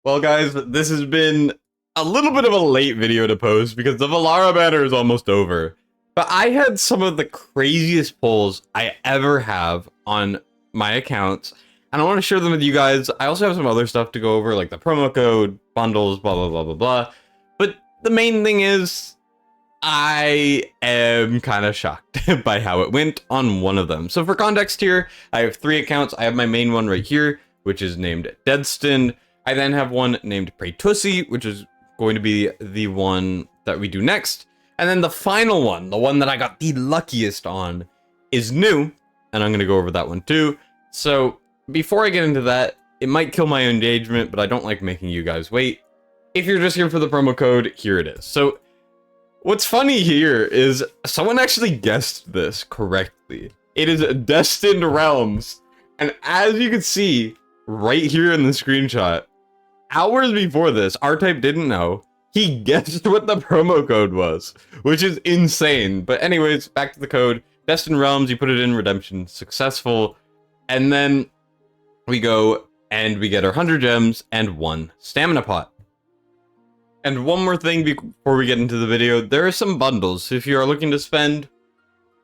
Well, guys, this has been a little bit of a late video to post because the VALARA banner is almost over. But I had some of the craziest pulls I ever have on my accounts, and I want to share them with you guys. I also have some other stuff to go over, like the promo code, bundles, blah, blah, blah, blah, blah. But the main thing is, I am kind of shocked by how it went on one of them. So for context here, I have 3 accounts. I have my main one right here, which is named Destined. I then have one named Pray Tussy, which is going to be the one that we do next. And then the final one, the one that I got the luckiest on, is new. And I'm going to go over that one too. So before I get into that, it might kill my engagement, but I don't like making you guys wait. If you're just here for the promo code, here it is. So what's funny here is someone actually guessed this correctly. It is Destined Realms. And as you can see right here in the screenshot, hours before this, R-Type didn't know. He guessed what the promo code was, which is insane. But anyways, back to the code. Destined Realms, you put it in, redemption successful. And then we go and we get our 100 gems and 1 stamina pot. And one more thing before we get into the video, there are some bundles. If you are looking to spend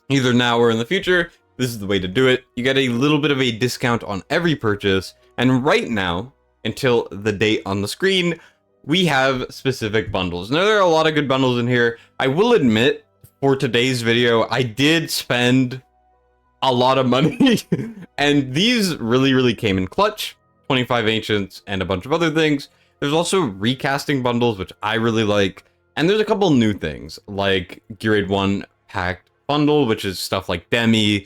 either now or in the future, this is the way to do it. You get a little bit of a discount on every purchase. And right now, until the date on the screen, we have specific bundles. Now, there are a lot of good bundles in here. I will admit, for today's video, I did spend a lot of money. And these really came in clutch. 25 Ancients and a bunch of other things. There's also recasting bundles, which I really like. And there's a couple new things, like Grade 1 Packed Bundle, which is stuff like Demi,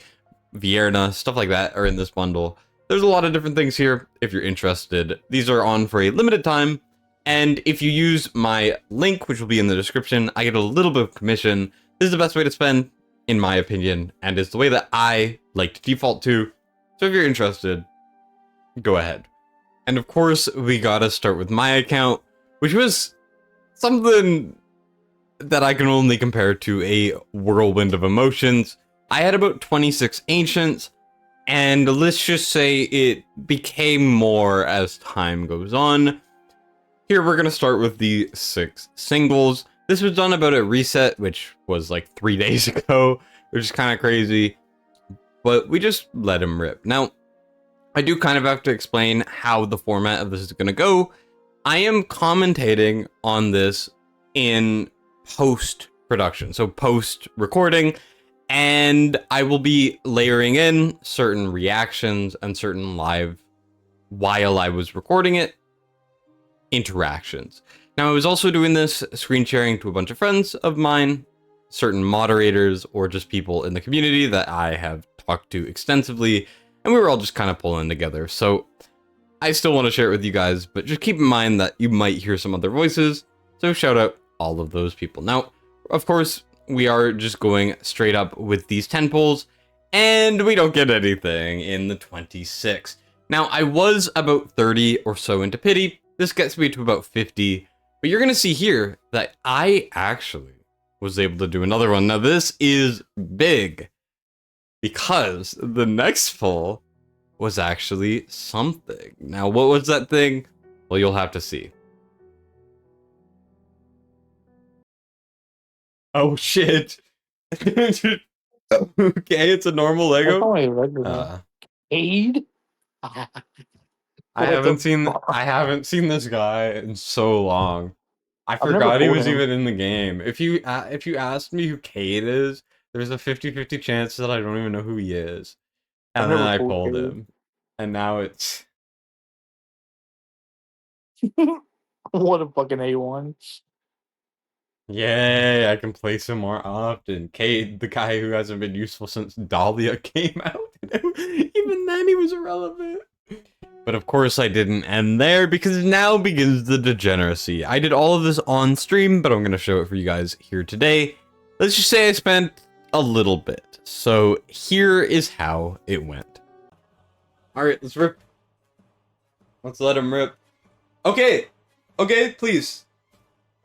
Vierna, stuff like that are in this bundle. There's a lot of different things here if you're interested. These are on for a limited time. And if you use my link, which will be in the description, I get a little bit of commission. This is the best way to spend, in my opinion, and it's the way that I like to default to. So if you're interested, go ahead. And of course, we gotta start with my account, which was something that I can only compare to a whirlwind of emotions. I had about 26 Ancients, and let's just say it became more as time goes on. Here we're gonna start with the 6 singles. This was done about a reset, which was like 3 days ago, which is kind of crazy, but we just let him rip. Now, I do kind of have to explain how the format of this is gonna go. I am commentating on this in post-production, so post-recording, and I will be layering in certain reactions and certain live, while I was recording it, interactions. Now, I was also doing this screen sharing to a bunch of friends of mine, certain moderators, or just people in the community that I have talked to extensively, and we were all just kind of pulling together. So I still want to share it with you guys, but just keep in mind that you might hear some other voices, so shout out all of those people. Now, of course, we are just going straight up with these 10 pulls, and we don't get anything in the 26. Now, I was about 30 or so into pity. This gets me to about 50, but you're going to see here that I actually was able to do another one. Now, this is big because the next pull was actually something. Now, what was that thing? Well, you'll have to see. Oh, shit. Okay, it's a normal Lego. Aid? I haven't seen this guy in so long. I forgot he was even in the game. If you asked me who Cade is, there's a 50-50 chance that I don't even know who he is. And then I pulled him. And now it's What a fucking A1. yay, I can place him more often. Cade, the guy who hasn't been useful since Dahlia came out. Even then he was irrelevant. But of course I didn't end there, because now begins the degeneracy. I did all of this on stream, but I'm going to show it for you guys here today. Let's just say I spent a little bit. So here is how it went. Alright, let's rip. Let's let him rip. Okay! Okay, please.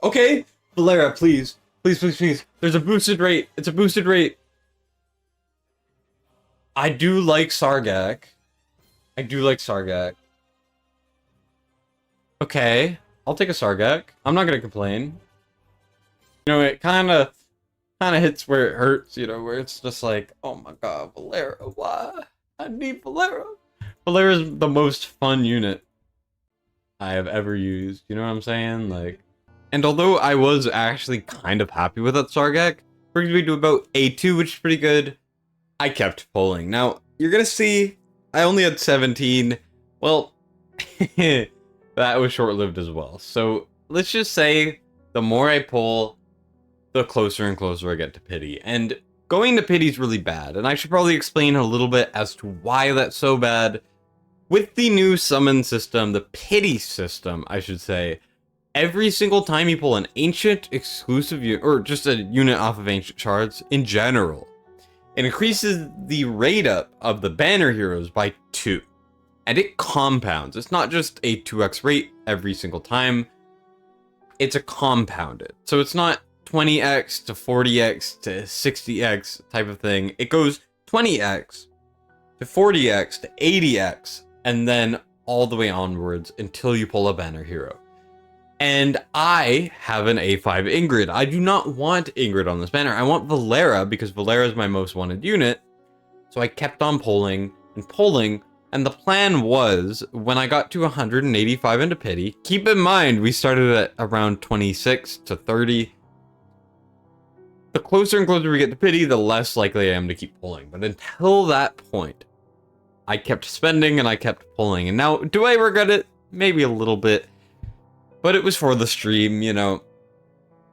Okay? VALARA, please. Please. There's a boosted rate. It's a boosted rate. I do like Sargak. Okay, I'll take a Sargak. I'm not gonna complain. You know, it kind of hits where it hurts, you know, where it's just like, oh my god, VALARA, why? I need VALARA. VALARA is the most fun unit I have ever used, you know what I'm saying? Like, and although I was actually kind of happy with that Sargak, brings me to about A2, which is pretty good, I kept pulling. Now, you're gonna see, I only had 17. Well, that was short-lived as well. So, let's just say, the more I pull, the closer and closer I get to pity. And going to pity is really bad, and I should probably explain a little bit as to why that's so bad. With the new summon system, the pity system, I should say, every single time you pull an ancient exclusive unit, or just a unit off of ancient shards in general, it increases the rate up of the banner heroes by 2. And it compounds. It's not just a 2x rate every single time. It's a compounded. So it's not 20x to 40x to 60x type of thing. It goes 20x to 40x to 80x and then all the way onwards until you pull a banner hero. And I have an A5 Ingrid. I do not want Ingrid on this banner. I want VALARA because VALARA is my most wanted unit. So I kept on pulling and pulling. And the plan was, when I got to 185 into pity, keep in mind, we started at around 26 to 30. The closer and closer we get to pity, the less likely I am to keep pulling. But until that point, I kept spending and I kept pulling. And now, do I regret it? Maybe a little bit. But it was for the stream, you know.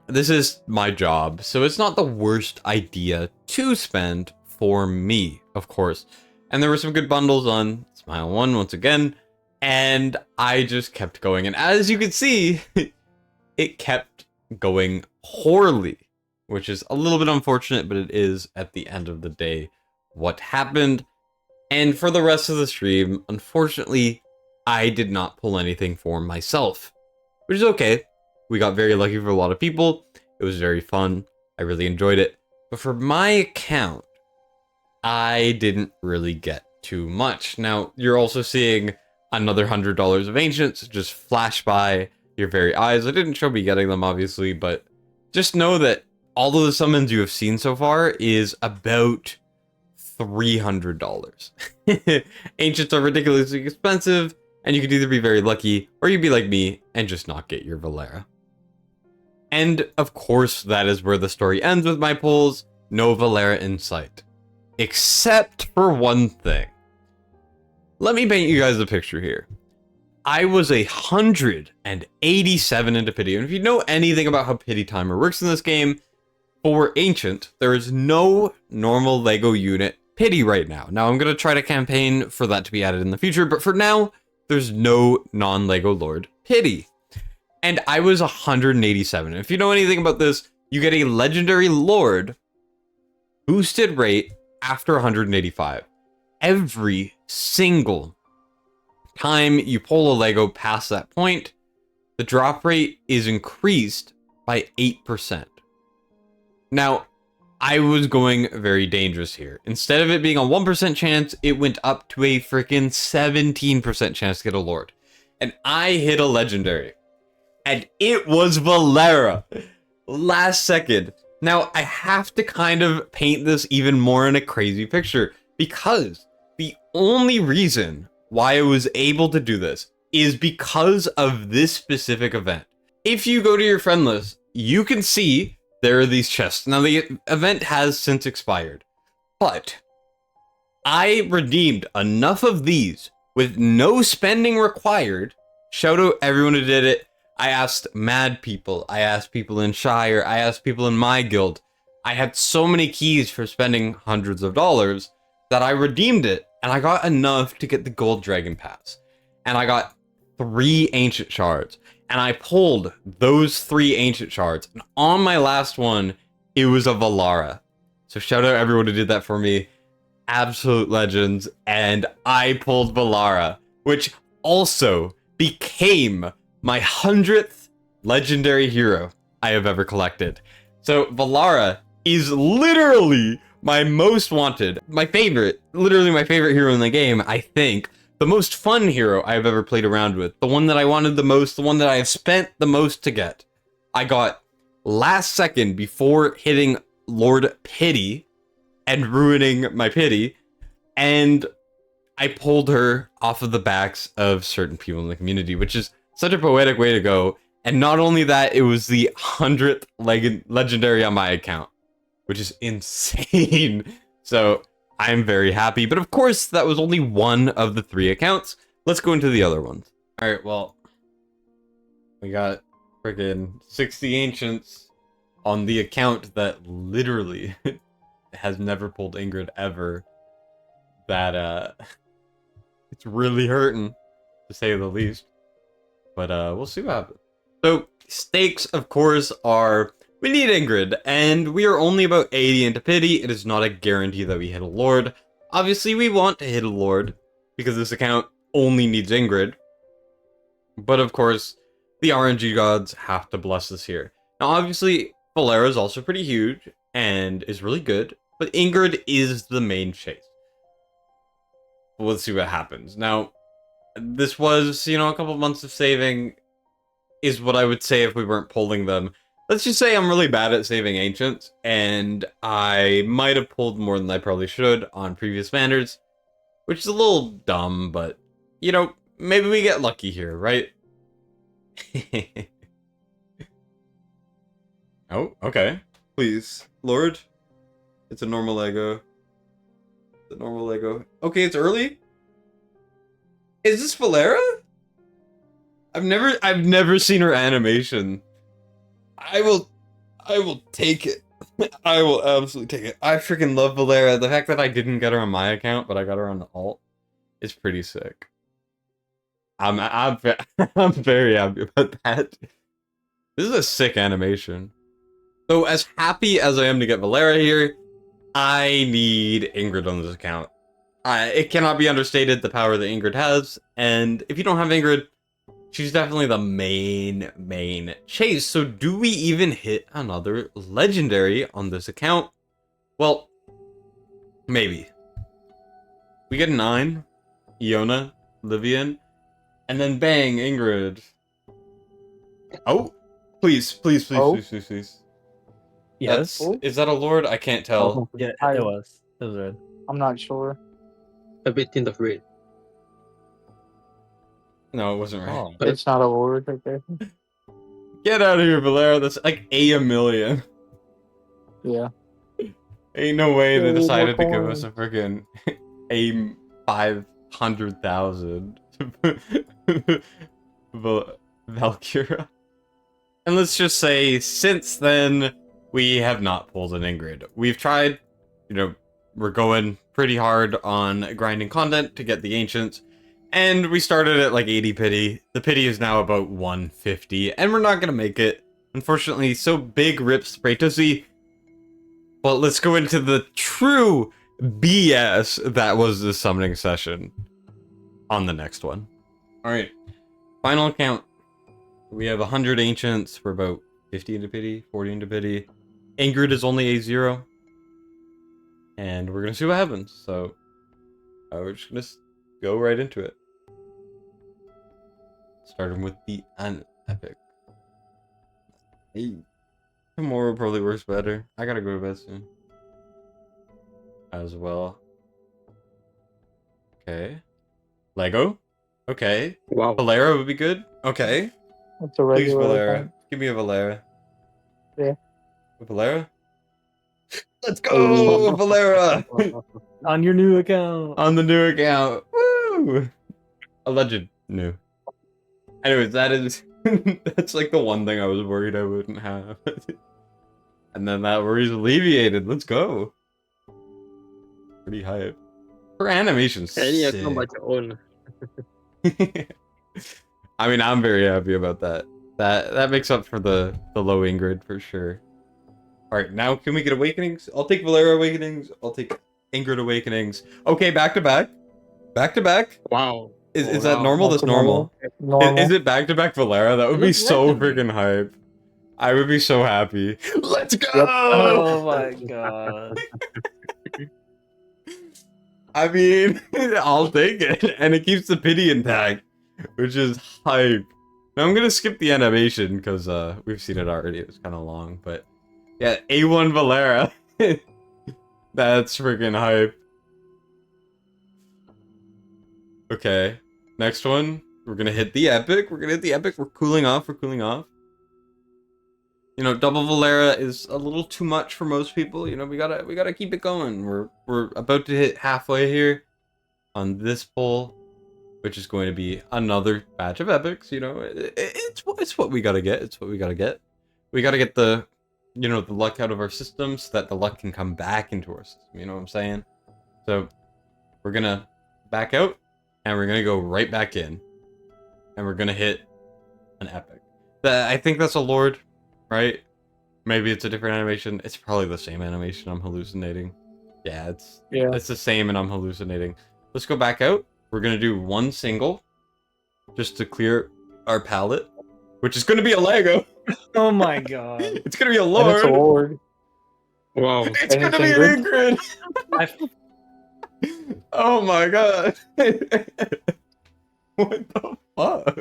This is my job, so it's not the worst idea to spend for me, of course. And there were some good bundles on Smile 1 once again, and I just kept going. And as you can see, it kept going poorly, which is a little bit unfortunate, but it is, at the end of the day, what happened. And for the rest of the stream, unfortunately, I did not pull anything for myself, which is okay. We got very lucky for a lot of people. It was very fun. I really enjoyed it. But for my account, I didn't really get too much. Now, you're also seeing another $100 of Ancients just flash by your very eyes. I didn't show me getting them, obviously, but just know that all of the summons you have seen so far is about $300. Ancients are ridiculously expensive, and you could either be very lucky, or you'd be like me and just not get your VALARA. And, of course, that is where the story ends with my pulls. No VALARA in sight. Except for one thing. Let me paint you guys a picture here. I was 187 into pity, and if you know anything about how pity timer works in this game, for Ancient, there is no normal LEGO unit pity right now. Now, I'm going to try to campaign for that to be added in the future, but for now, there's no non-LEGO Lord pity. And I was 187. If you know anything about this, you get a legendary Lord boosted rate after 185. Every single time you pull a LEGO past that point, the drop rate is increased by 8%. Now, I was going very dangerous here. Instead of it being a 1% chance, it went up to a freaking 17% chance to get a Lord. And I hit a legendary. And it was VALARA. Last second. Now, I have to kind of paint this even more in a crazy picture, because the only reason why I was able to do this is because of this specific event. If you go to your friend list, you can see there are these chests. Now, the event has since expired, but I redeemed enough of these with no spending required. Shout out everyone who did it. I asked mad people, I asked people in Shire, I asked people in my guild. I had so many keys for spending hundreds of dollars that I redeemed it, and I got enough to get the gold dragon pass. And I got 3 ancient shards, and I pulled those 3 ancient shards, and on my last one, it was a VALARA. So shout out everyone who did that for me. Absolute legends, and I pulled VALARA, which also became my 100th legendary hero I have ever collected. So VALARA is literally my most wanted, my favorite, literally my favorite hero in the game, I think, the most fun hero I've ever played around with, the one that I wanted the most, the one that I have spent the most to get. I got last second before hitting Lord Pity and ruining my pity, and I pulled her off of the backs of certain people in the community, which is such a poetic way to go. And not only that, it was the 100th legendary on my account, which is insane. So I'm very happy. But of course, that was only one of the 3 accounts. Let's go into the other ones. All right, well, we got freaking 60 ancients on the account that literally has never pulled Ingrid ever. That, it's really hurting, to say the least. But we'll see what happens. So, stakes, of course, are we need Ingrid, and we are only about 80 into pity. It is not a guarantee that we hit a lord. Obviously, we want to hit a lord, because this account only needs Ingrid. But of course, the RNG gods have to bless us here. Now, obviously, VALARA is also pretty huge, and is really good, but Ingrid is the main chase. Let's see what happens. Now, this was, you know, a couple months of saving is what I would say if we weren't pulling them. Let's just say I'm really bad at saving ancients, and I might have pulled more than I probably should on previous banners, which is a little dumb, but, you know, maybe we get lucky here, right? Oh, okay. Please, Lord. It's a normal Lego. The normal Lego. Okay, it's early. Is this VALARA? I've never seen her animation. I will take it. I will absolutely take it. I freaking love VALARA. The fact that I didn't get her on my account, but I got her on the alt, is pretty sick. I'm very happy about that. This is a sick animation. So as happy as I am to get VALARA here, I need Ingrid on this account. It cannot be understated the power that Ingrid has, and if you don't have Ingrid, she's definitely the main chase. So do we even hit another legendary on this account? Well, maybe. We get 9, Iona, Livian, and then bang, Ingrid. Oh, please. Yes. Is that a lord? I can't tell. Yeah, it was. It was red. I'm not sure. A bit tint of red. No, it wasn't right. Oh. It's not a lord right there. Get out of here, VALARA. That's like a million. Yeah. Ain't no way they Oh, decided to more give us a freaking a 500,000 Valkyra. And let's just say, since then, we have not pulled an Ingrid. We've tried, you know, we're going pretty hard on grinding content to get the ancients, and we started at like 80 pity. The pity is now about 150, and we're not gonna make it, unfortunately. So big rips Pratosi. But let's go into the true BS that was the summoning session on the next one. Alright, final count. We have 100 ancients. We're about 50 into pity, 40 into pity. Ingrid is only A0. And we're gonna see what happens. So, we're just gonna go right into it. Starting with the unepic. Hey, tomorrow probably works better. I gotta go to bed soon. As well. Okay. Lego. Okay. Wow. VALARA would be good. Okay. It's a Please, regular. VALARA. account. Give me a VALARA. Yeah. VALARA? Let's go, Oh. VALARA! On your new account. On the new account. Woo! Alleged new. Anyways, that is that's like the one thing I was worried I wouldn't have. And then that worry's alleviated. Let's go. Pretty hype. Her animation's Any sick. account but your own. I mean, I'm very happy about that. That makes up for the low Ingrid for sure. Alright, now can we get Awakenings? I'll take VALARA Awakenings. I'll take Ingrid Awakenings. Okay, back to back. Back to back. Wow. Is that normal? That's normal. Normal. Is it back to back VALARA? That would be Looks so legendary. freaking hype. I would be so happy. Let's go! Oh my god. I mean, I'll take it. And it keeps the pity intact, which is hype. Now I'm gonna skip the animation because we've seen it already. It was kind of long, but yeah, A1 Valara. That's freaking hype. Okay, next one. We're gonna hit the epic. We're gonna hit the epic. We're cooling off. We're cooling off. You know, double Valara is a little too much for most people. You know, we gotta keep it going. We're about to hit halfway here on this pull, which is going to be another batch of epics. You know, it's what we gotta get. It's what we gotta get. We gotta get the, you know, the luck out of our system so that the luck can come back into our system. You know what I'm saying? So we're gonna back out and we're gonna go right back in, and we're gonna hit an epic. I think that's a Lord. Right? Maybe it's a different animation. It's probably the same animation. I'm hallucinating. Yeah, it's the same and I'm hallucinating. Let's go back out. We're gonna do one single just to clear our palette, which is gonna be a Lego. Oh my god. It's gonna be a And Lord. it's a Lord. Wow. It's And gonna it's be an Ingrid. Oh my god. What the fuck?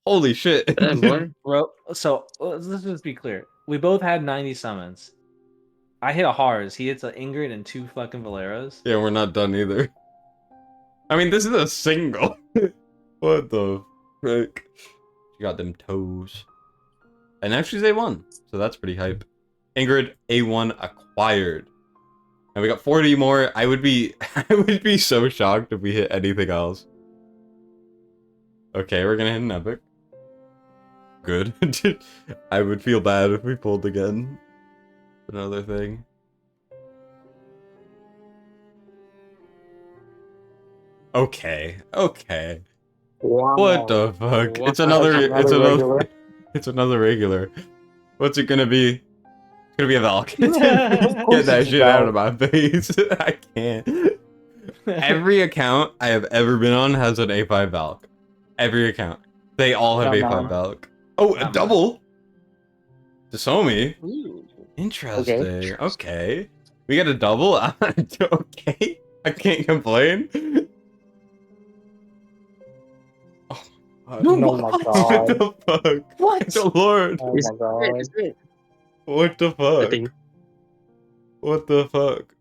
Holy shit. Damn, boy. Bro, so let's just be clear. We both had 90 summons. I hit a Hars. He hits an Ingrid and 2 fucking Valeras. Yeah, we're not done either. I mean, this is a single. What the frick? She got them toes. And now she's A1, so that's pretty hype. Ingrid A1 acquired. And we got 40 more. I would be so shocked if we hit anything else. Okay, we're gonna hit an epic. Good. I would feel bad if we pulled again. Another thing. Okay. Okay. Wow. What the fuck? Wow. It's another regular. it's another regular. What's it gonna be? It's gonna be a Valk. Get that it's shit out of my face. I can't. Every account I have ever been on has an A5 Valk. Every account. They all have Not A5 mine. Valk. Oh, a Not double? Desomi? Ooh. Interesting. Okay. We got a double? Okay. I can't complain. Oh, Oh my what god. the fuck? What? The Lord. Oh It's my god. great, it's great. What the I fuck? think. What the fuck?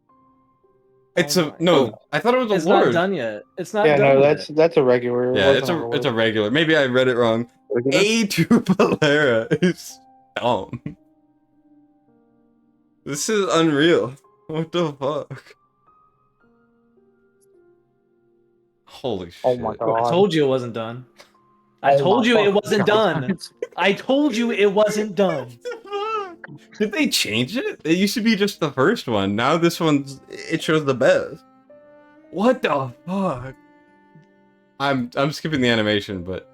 It's Oh a my no. God. I thought it was a It's Lord. not done yet. It's not Yeah, done no, yet. that's a regular. Yeah, It it's wasn't a Lord. regular. Maybe I read it wrong. Regular? A2 Valera is dumb. This is unreal. What the fuck? Holy shit. Oh my god. I told you it wasn't done. I Oh told my you it fucking wasn't god. done. I told you it wasn't done. What the fuck? Did they change it? It used to be just the first one. Now this one's it shows the best. What the fuck? I'm skipping the animation, but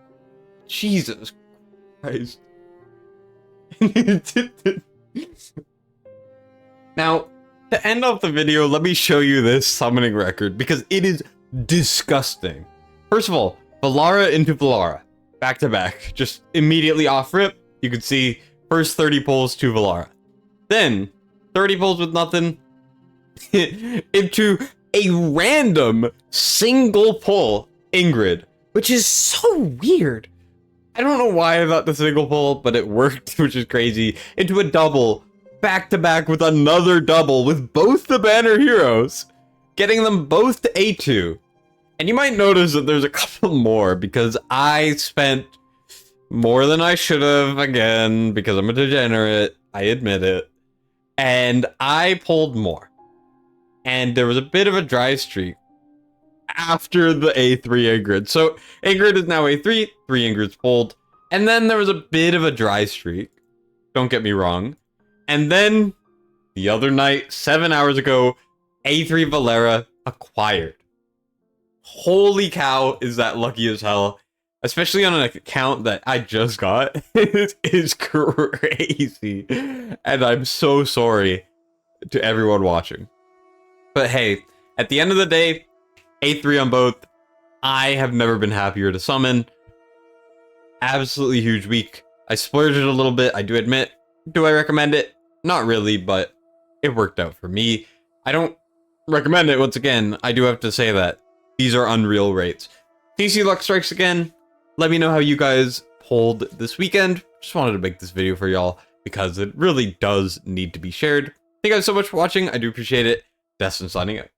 Jesus Christ. Now, to end off the video, let me show you this summoning record because it is disgusting. First of all, Valara into Valara. Back to back. Just immediately off rip, you can see first 30 pulls to Valara. Then, 30 pulls with nothing into a random single pull Ingrid, which is so weird. I don't know why I thought the single pull, but it worked, which is crazy. Into a double, back to back with another double with both the banner heroes, getting them both to A2. And you might notice that there's a couple more because I spent more than I should have, again, because I'm a degenerate. I admit it. And I pulled more. And there was a bit of a dry streak after the A3 Ingrid. So Ingrid is now A3, 3 Ingrids pulled. And then there was a bit of a dry streak. Don't get me wrong. And then the other night, 7 hours ago, A3 Valara acquired. Holy cow, is that lucky as hell. Especially on an account that I just got. It is crazy. And I'm so sorry to everyone watching. But hey, at the end of the day, A3 on both. I have never been happier to summon. Absolutely huge week. I splurged it a little bit, I do admit. Do I recommend it? Not really, but it worked out for me. I don't recommend it. Once again, I do have to say that these are unreal rates. TC luck strikes again. Let me know how you guys pulled this weekend. Just wanted to make this video for y'all because it really does need to be shared. Thank you guys so much for watching. I do appreciate it. Destined signing out.